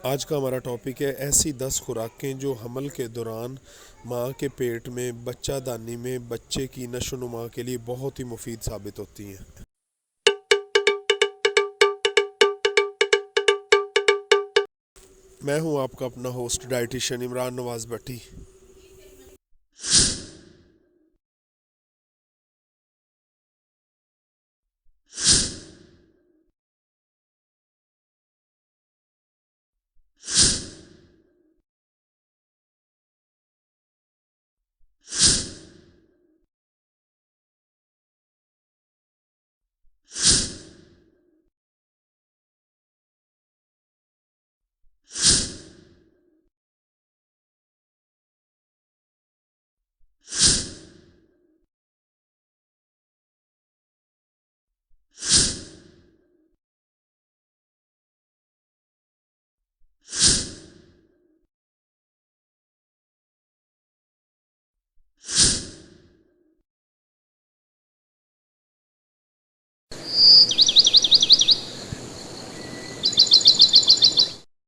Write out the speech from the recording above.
आज का हमारा टॉपिक है ऐसी 10 खुराकें जो हमल के दौरान माँ के पेट में बच्चादानी में बच्चे की नशोनुमा के लिए बहुत ही मुफीद साबित होती हैं। मैं हूं आपका अपना होस्ट डाइटिशियन इमरान नवाज भट्टी।